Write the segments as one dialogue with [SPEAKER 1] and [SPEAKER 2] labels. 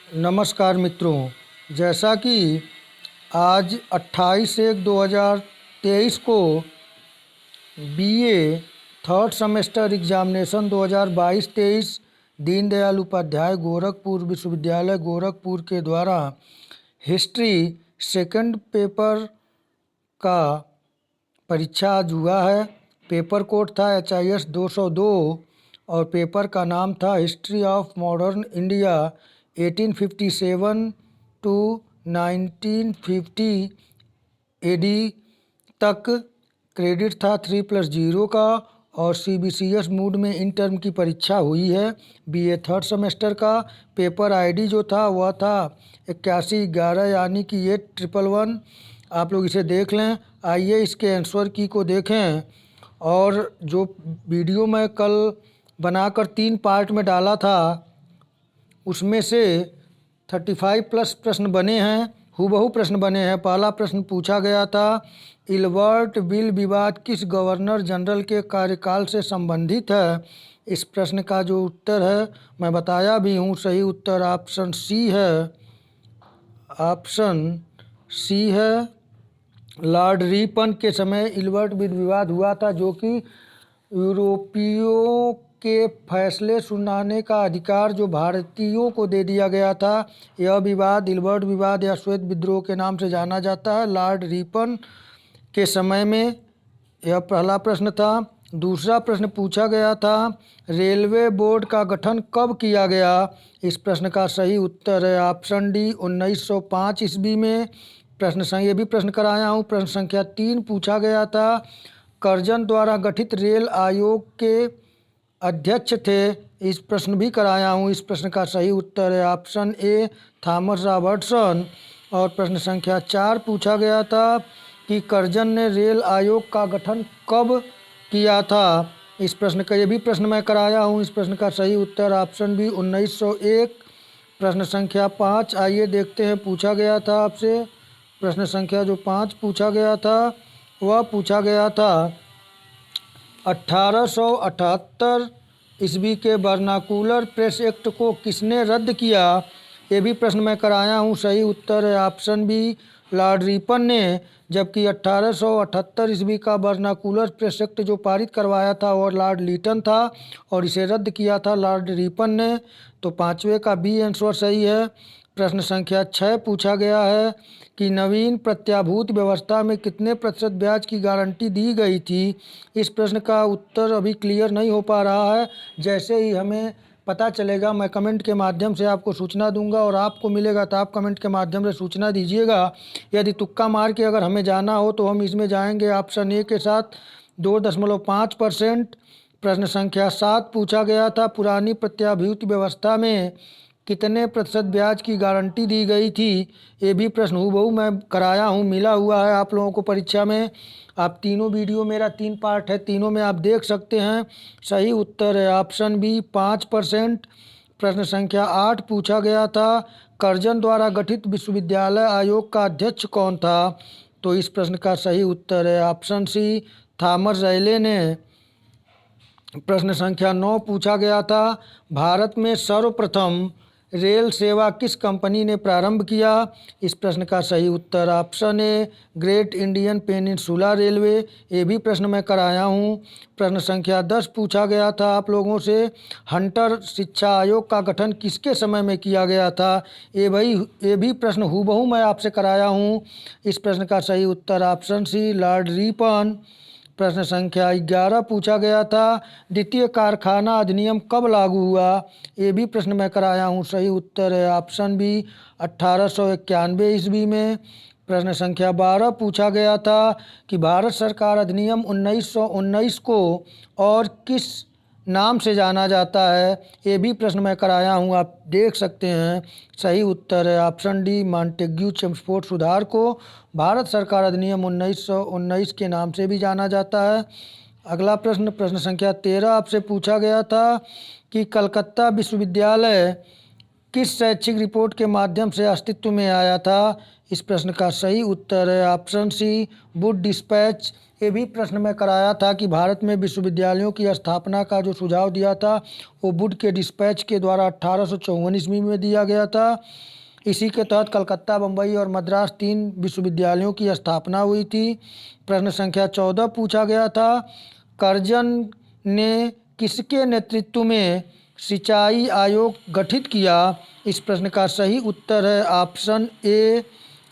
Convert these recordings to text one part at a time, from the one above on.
[SPEAKER 1] नमस्कार मित्रों, जैसा कि आज 28/1/2023 को BA third semester examination 2022-23 Deendayal Upadhyay Gorakhpur विश्वविद्यालय गोरखपुर के द्वारा हिस्ट्री सेकंड पेपर का परीक्षा आज हुआ है। पेपर कोड था HIS 202 और पेपर का नाम था history of modern India 1857 to 1950 AD तक। क्रेडिट था 3+0 का और CBCS मूड में इन टर्म की परीक्षा हुई है। BA थर्ड सेमेस्टर का पेपर ID जो था वह था 8111 यानी कि 8111। आप लोग इसे देख लें। आइए इसके आंसर की को देखें। और जो वीडियो मैं कल बनाकर 3 पार्ट में डाला था उसमें से 35+ प्रश्न बने हैं, हूबहू प्रश्न बने हैं। पहला प्रश्न पूछा गया था, इल्बर्ट बिल विवाद किस गवर्नर जनरल के कार्यकाल से संबंधित है। इस प्रश्न का जो उत्तर है मैं बताया भी हूँ। सही उत्तर ऑप्शन सी है। लॉर्ड रिपन के समय इल्बर्ट बिल विवाद हुआ था, जो कि यूरोपियों के फैसले सुनाने का अधिकार जो भारतीयों को दे दिया गया था। यह विवाद इल्बर्ट विवाद या श्वेत विद्रोह के नाम से जाना जाता है। लॉर्ड रिपन के समय में यह पहला प्रश्न था। दूसरा प्रश्न पूछा गया था, रेलवे बोर्ड का गठन कब किया गया। इस प्रश्न का सही उत्तर है ऑप्शन डी 1905 ईस्वी में। ये भी प्रश्न कराया हूँ। प्रश्न संख्या 3 पूछा गया था, कर्जन द्वारा गठित रेल आयोग के अध्यक्ष थे। इस प्रश्न भी कराया हूँ। इस प्रश्न का सही उत्तर है ऑप्शन ए थॉमस रॉबर्टसन। और प्रश्न संख्या 4 पूछा गया था कि कर्जन ने रेल आयोग का गठन कब किया था। इस प्रश्न का ये भी प्रश्न मैं कराया हूँ। इस प्रश्न का सही उत्तर ऑप्शन बी 1901। प्रश्न संख्या 5 आइए देखते हैं पूछा गया था आपसे। प्रश्न संख्या जो 5 पूछा गया था वह पूछा गया था 1878 ईस्वी के वर्नाकुलर प्रेस एक्ट को किसने रद्द किया। ये भी प्रश्न मैं कराया हूँ। सही उत्तर है ऑप्शन बी लॉर्ड रिपन ने। जबकि 1878 ईस्वी का वर्नाकुलर प्रेस एक्ट जो पारित करवाया था और लॉर्ड लीटन था और इसे रद्द किया था लॉर्ड रिपन ने। तो पाँचवें का बी आंसर सही है। प्रश्न संख्या 6 पूछा गया है कि नवीन प्रत्याभूत व्यवस्था में कितने प्रतिशत ब्याज की गारंटी दी गई थी। इस प्रश्न का उत्तर अभी क्लियर नहीं हो पा रहा है। जैसे ही हमें पता चलेगा मैं कमेंट के माध्यम से आपको सूचना दूंगा और आपको मिलेगा तो आप कमेंट के माध्यम से सूचना दीजिएगा। यदि तुक्का मार के अगर हमें जाना हो तो हम इसमें जाएंगे ऑप्शन ए के साथ 2.5%। प्रश्न संख्या 7 पूछा गया था, पुरानी प्रत्याभूत व्यवस्था में कितने प्रतिशत ब्याज की गारंटी दी गई थी। ये भी प्रश्न हूबहू मैं कराया हूँ, मिला हुआ है आप लोगों को परीक्षा में। आप तीनों वीडियो मेरा 3 पार्ट है, तीनों में आप देख सकते हैं। सही उत्तर है ऑप्शन बी 5%। प्रश्न संख्या 8 पूछा गया था, कर्जन द्वारा गठित विश्वविद्यालय आयोग का अध्यक्ष कौन था। तो इस प्रश्न का सही उत्तर है ऑप्शन सी थॉमस रैले ने। प्रश्न संख्या 9 पूछा गया था, भारत में सर्वप्रथम रेल सेवा किस कंपनी ने प्रारंभ किया। इस प्रश्न का सही उत्तर option A Great Indian Peninsula Railway. ये भी प्रश्न मैं कराया हूँ। प्रश्न संख्या 10 पूछा गया था आप लोगों से, हंटर शिक्षा आयोग का गठन किसके समय में किया गया था। ये भी प्रश्न हूबहू मैं आपसे कराया हूँ। इस प्रश्न का सही उत्तर ऑप्शन सी लॉर्ड रिपन। प्रश्न संख्या 11 पूछा गया था, द्वितीय कारखाना अधिनियम कब लागू हुआ। ये भी प्रश्न मैं कराया हूँ। सही उत्तर है ऑप्शन बी 1891 ईस्वी में। प्रश्न संख्या 12 पूछा गया था कि भारत सरकार अधिनियम 1919 को और किस नाम से जाना जाता है। ये भी प्रश्न मैं कराया हूँ, आप देख सकते हैं। सही उत्तर है ऑप्शन डी मॉन्टेग्यू चेम्सफोर्ड सुधार को भारत सरकार अधिनियम 1919 के नाम से भी जाना जाता है। अगला प्रश्न प्रश्न संख्या 13 आपसे पूछा गया था कि कलकत्ता विश्वविद्यालय किस शैक्षिक रिपोर्ट के माध्यम से अस्तित्व में आया था। इस प्रश्न का सही उत्तर है ऑप्शन सी वुड डिस्पैच ये भी प्रश्न में कराया था कि भारत में विश्वविद्यालयों की स्थापना का जो सुझाव दिया था वो वुड के डिस्पैच के द्वारा 1854 ईस्वी में दिया गया था। इसी के तहत कलकत्ता, बम्बई और मद्रास 3 विश्वविद्यालयों की स्थापना हुई थी। प्रश्न संख्या 14 पूछा गया था, कर्जन ने किसके नेतृत्व में सिंचाई आयोग गठित किया? इस प्रश्न का सही उत्तर है ऑप्शन ए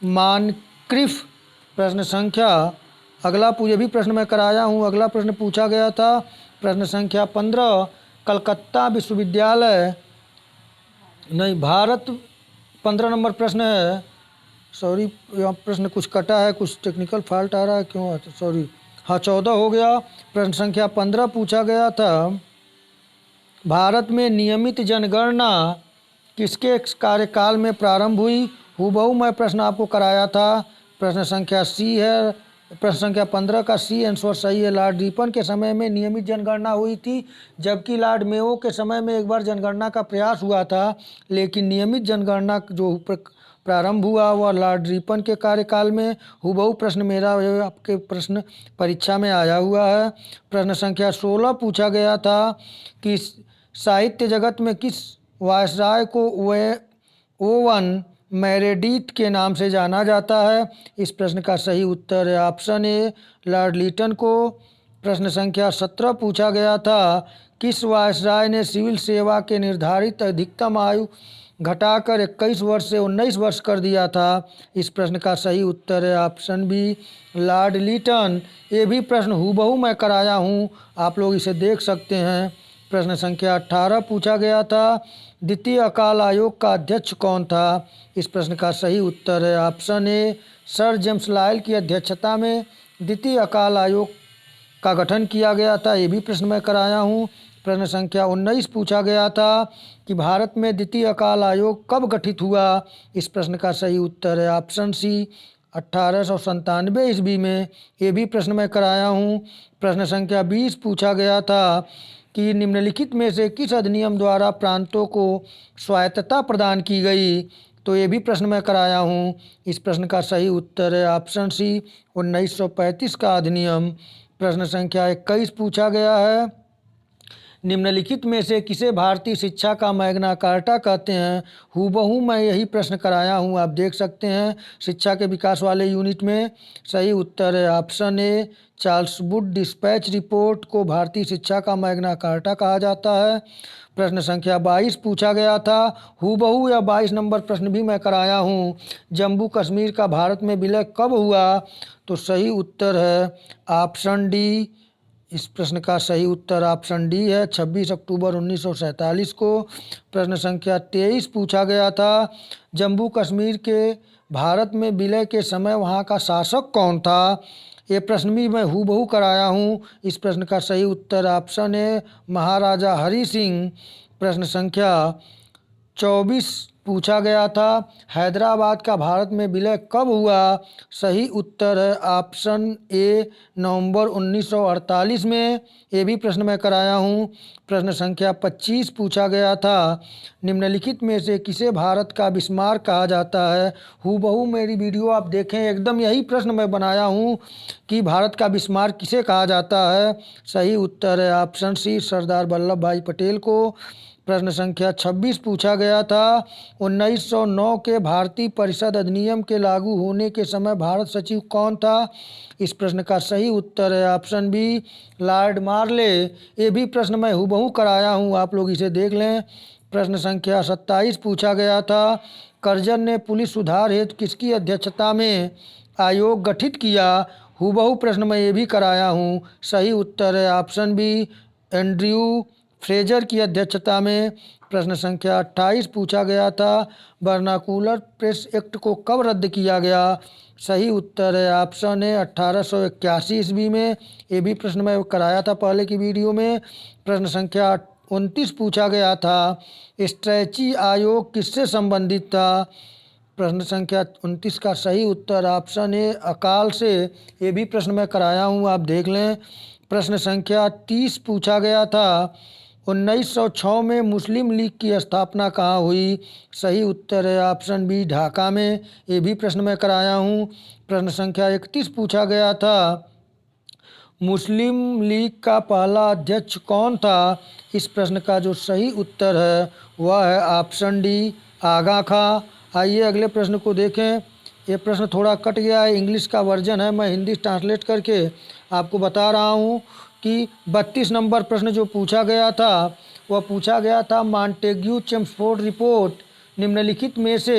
[SPEAKER 1] मानक्रिफ। प्रश्न संख्या अगला ये भी प्रश्न मैं कराया हूँ। अगला प्रश्न पूछा गया था प्रश्न संख्या 15, कलकत्ता विश्वविद्यालय नहीं भारत 15 नंबर प्रश्न है। सॉरी, यहाँ प्रश्न कुछ कटा है, कुछ टेक्निकल फॉल्ट आ रहा है, क्यों आता? सॉरी, हाँ 14 हो गया। प्रश्न संख्या 15 पूछा गया था, भारत में नियमित जनगणना किसके कार्यकाल में प्रारंभ हुई? हूबहू मैं प्रश्न आपको कराया था। प्रश्न संख्या सी है, प्रश्न संख्या 15 का सी आंसर सही है। लॉर्ड रिपन के समय में नियमित जनगणना हुई थी, जबकि लॉर्ड मेयो के समय में एक बार जनगणना का प्रयास हुआ था, लेकिन नियमित जनगणना जो प्रारंभ हुआ वह लॉर्ड रिपन के कार्यकाल में। हूबहू प्रश्न मेरा आपके प्रश्न परीक्षा में आया हुआ है। प्रश्न संख्या 16 पूछा गया था कि साहित्य जगत में किस वायसराय को ओवन मेरेडिथ के नाम से जाना जाता है? इस प्रश्न का सही उत्तर है ऑप्शन ए लॉर्ड लिटन को। प्रश्न संख्या 17 पूछा गया था, किस वायसराय ने सिविल सेवा के निर्धारित अधिकतम आयु घटाकर 21 वर्ष से 19 वर्ष कर दिया था? इस प्रश्न का सही उत्तर है ऑप्शन बी लॉर्ड लिटन। ये भी प्रश्न हूबहू मैं कराया हूँ, आप लोग इसे देख सकते हैं। प्रश्न संख्या 18 पूछा गया था, द्वितीय अकाल आयोग का अध्यक्ष कौन था? इस प्रश्न का सही उत्तर है option A sir James Lyell की अध्यक्षता में द्वितीय अकाल आयोग का गठन किया गया था। ये भी प्रश्न मैं कराया हूँ। प्रश्न संख्या 19 पूछा गया था कि भारत में द्वितीय अकाल आयोग कब गठित हुआ? इस प्रश्न का सही उत्तर है ऑप्शन सी 1897 ईस्वी में। ये भी प्रश्न मैं कराया हूँ। प्रश्न संख्या 20 पूछा गया था कि निम्नलिखित में से किस अधिनियम द्वारा प्रांतों को स्वायत्तता प्रदान की गई? तो ये भी प्रश्न मैं कराया हूँ। इस प्रश्न का सही उत्तर है ऑप्शन सी 1935 का अधिनियम। प्रश्न संख्या 21 पूछा गया है, निम्नलिखित में से किसे भारतीय शिक्षा का मैग्ना कार्टा कहते हैं? हूबहू मैं यही प्रश्न कराया हूँ, आप देख सकते हैं शिक्षा के विकास वाले यूनिट में। सही उत्तर है option A Charles Wood dispatch report को भारतीय शिक्षा का मैग्ना कार्टा कहा जाता है। प्रश्न संख्या 22 पूछा गया था, हूबहू या 22 नंबर प्रश्न भी मैं कराया हूँ, जम्मू कश्मीर का भारत में विलय कब हुआ? तो सही उत्तर है ऑप्शन डी। इस प्रश्न का सही उत्तर ऑप्शन डी है 26 अक्टूबर 1947 को। प्रश्न संख्या 23 पूछा गया था, जम्मू कश्मीर के भारत में विलय के समय वहाँ का शासक कौन था? ये प्रश्न भी मैं हूबहू कराया हूँ। इस प्रश्न का सही उत्तर ऑप्शन है महाराजा हरि सिंह। प्रश्न संख्या 24 पूछा गया था, हैदराबाद का भारत में विलय कब हुआ? सही उत्तर है ऑप्शन ए नवंबर 1948 में। ये भी प्रश्न मैं कराया हूँ। प्रश्न संख्या 25 पूछा गया था, निम्नलिखित में से किसे भारत का बिस्मार्क कहा जाता है? हूबहू मेरी वीडियो आप देखें, एकदम यही प्रश्न मैं बनाया हूँ कि भारत का बिस्मार्क किसे कहा जाता है? सही उत्तर है ऑप्शन सी सरदार वल्लभ भाई पटेल को। प्रश्न संख्या 26 पूछा गया था, 1909 के भारतीय परिषद अधिनियम के लागू होने के समय भारत सचिव कौन था? इस प्रश्न का सही उत्तर है ऑप्शन बी लॉर्ड मार्ले। ये भी प्रश्न मैं हूबहू कराया हूँ, आप लोग इसे देख लें। प्रश्न संख्या 27 पूछा गया था, कर्जन ने पुलिस सुधार हेतु किसकी अध्यक्षता में आयोग गठित किया? हूबहू प्रश्न मैं ये भी कराया हूँ। सही उत्तर है ऑप्शन बी एंड्रयू फ्रेजर की अध्यक्षता में। प्रश्न संख्या 28 पूछा गया था, वर्नाकुलर प्रेस एक्ट को कब रद्द किया गया? सही उत्तर है ऑप्शन है 1881 ईस्वी में। ये भी प्रश्न मैं कराया था पहले की वीडियो में। प्रश्न संख्या 29 पूछा गया था, स्ट्रैची आयोग किससे संबंधित था? प्रश्न संख्या 29 का सही उत्तर ऑप्शन है अकाल से। ये भी प्रश्न मैं कराया हूँ, आप देख लें। प्रश्न संख्या 30 पूछा गया था, 1906 में मुस्लिम लीग की स्थापना कहाँ हुई? सही उत्तर है ऑप्शन बी ढाका में। ये भी प्रश्न मैं कराया हूँ। प्रश्न संख्या 31 पूछा गया था, मुस्लिम लीग का पहला अध्यक्ष कौन था? इस प्रश्न का जो सही उत्तर है वह है ऑप्शन डी, आगा खां। आइए अगले प्रश्न को देखें। ये प्रश्न थोड़ा कट गया है, इंग्लिश का वर्जन है, मैं हिंदी ट्रांसलेट करके आपको बता रहा हूँ कि 32 नंबर प्रश्न जो पूछा गया था वह पूछा गया था, मॉन्टेग्यू चेम्सफोर्ड रिपोर्ट निम्नलिखित में से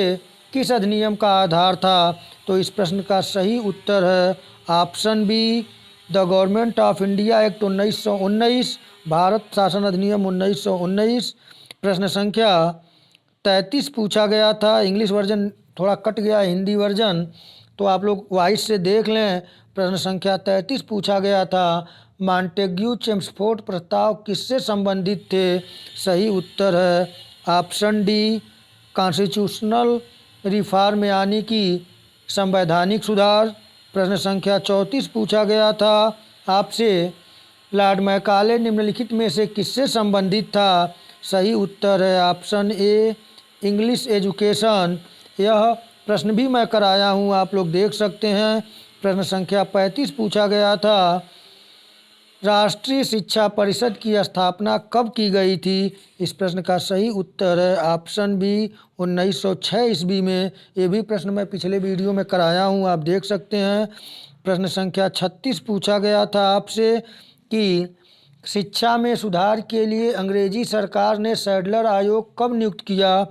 [SPEAKER 1] किस अधिनियम का आधार था? तो इस प्रश्न का सही उत्तर है option B, the government of India act 1919, Bharat शासन अधिनियम 1919। प्रश्न संख्या 33 पूछा गया था, इंग्लिश वर्जन थोड़ा कट गया, हिंदी वर्जन तो आप लोग वाइस से देख लें। प्रश्न संख्या 33 पूछा गया था, मॉन्टेग्यू चेम्सफोर्ड प्रस्ताव किससे संबंधित थे? सही उत्तर है ऑप्शन डी, कॉन्स्टिट्यूशनल रिफॉर्म यानी कि संवैधानिक सुधार। प्रश्न संख्या 34 पूछा गया था आपसे, लॉर्ड मैकाले निम्नलिखित में से किससे संबंधित था? सही उत्तर है ऑप्शन ए, इंग्लिश एजुकेशन। यह प्रश्न भी मैं कराया हूँ, आप लोग देख सकते हैं। प्रश्न संख्या 35 पूछा गया था, राष्ट्रीय शिक्षा परिषद की स्थापना कब की गई थी? इस प्रश्न का सही उत्तर है ऑप्शन बी, 1906 ईस्वी में। ये भी प्रश्न मैं पिछले वीडियो में कराया हूँ, आप देख सकते हैं। प्रश्न संख्या 36 पूछा गया था आपसे कि शिक्षा में सुधार के लिए अंग्रेजी सरकार ने सैडलर आयोग कब नियुक्त किया?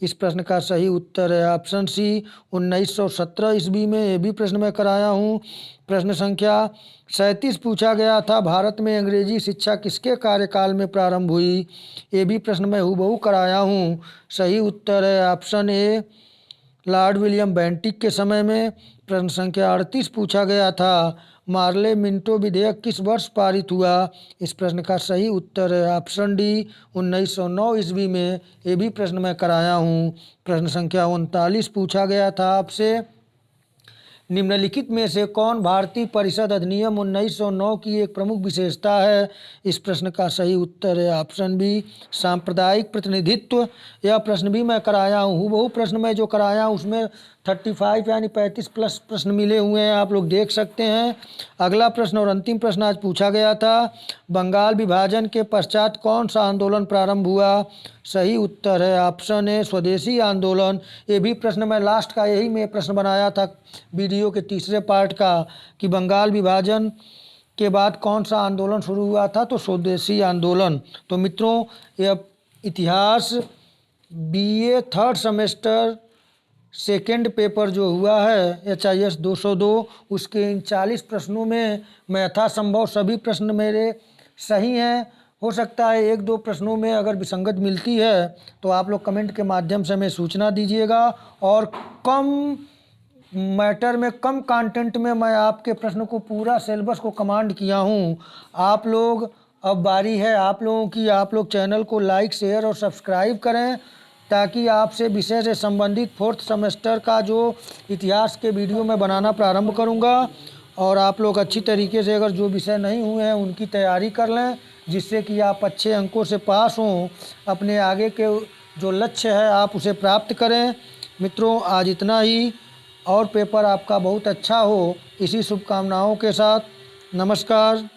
[SPEAKER 1] इस प्रश्न का सही उत्तर है ऑप्शन सी, 1917 ईस्वी में। ये भी प्रश्न मैं कराया हूँ। प्रश्न संख्या 37 पूछा गया था, भारत में अंग्रेजी शिक्षा किसके कार्यकाल में प्रारंभ हुई? ये भी प्रश्न मैं हूबहू कराया हूँ। सही उत्तर है option A, Lord William Bentinck के समय में। प्रश्न संख्या 38 पूछा गया था, मार्ले मिंटो विधेयक किस वर्ष पारित हुआ? इस प्रश्न का सही उत्तर है ऑप्शन डी, 1909 ईस्वी में। ये भी प्रश्न मैं कराया हूँ। प्रश्न संख्या 39 पूछा गया था आपसे, निम्नलिखित में से कौन भारतीय परिषद अधिनियम 1909 की एक प्रमुख विशेषता है? इस प्रश्न का सही उत्तर है ऑप्शन बी, सांप्रदायिक प्रतिनिधित्व। यह प्रश्न भी मैं कराया हूँ, हूबहू प्रश्न मैं जो कराया हूँ उसमें 35 यानी 35 प्लस प्रश्न मिले हुए हैं, आप लोग देख सकते हैं। अगला प्रश्न और अंतिम प्रश्न आज पूछा गया था, बंगाल विभाजन के पश्चात कौन सा आंदोलन प्रारंभ हुआ? सही उत्तर है ऑप्शन ए, स्वदेशी आंदोलन। ये भी प्रश्न मैं लास्ट का यही मैं प्रश्न बनाया था वीडियो के तीसरे पार्ट का कि बंगाल विभाजन के बाद कौन सा आंदोलन शुरू हुआ था? तो स्वदेशी आंदोलन। तो मित्रों, यह इतिहास BA third semester second paper जो हुआ है HIS 202, उसके इन 40 प्रश्नों में मैं यथासंभव सभी प्रश्न मेरे सही हैं। हो सकता है एक दो प्रश्नों में अगर विसंगत मिलती है तो आप लोग कमेंट के माध्यम से हमें सूचना दीजिएगा, और कम मैटर में, कम कंटेंट में मैं आपके प्रश्न को पूरा सिलेबस को कमांड किया हूँ। आप लोग, अब बारी है आप लोगों की, आप लोग चैनल को लाइक, शेयर और सब्सक्राइब करें ताकि आपसे विषय से संबंधित फोर्थ सेमेस्टर का जो इतिहास के वीडियो मैं बनाना प्रारंभ करूँगा, और आप लोग अच्छी तरीके से अगर जो विषय नहीं हुए हैं उनकी तैयारी कर लें, जिससे कि आप अच्छे अंकों से पास हों, अपने आगे के जो लक्ष्य है आप उसे प्राप्त करें। मित्रों, आज इतना ही, और पेपर आपका बहुत अच्छा हो, इसी शुभकामनाओं के साथ नमस्कार।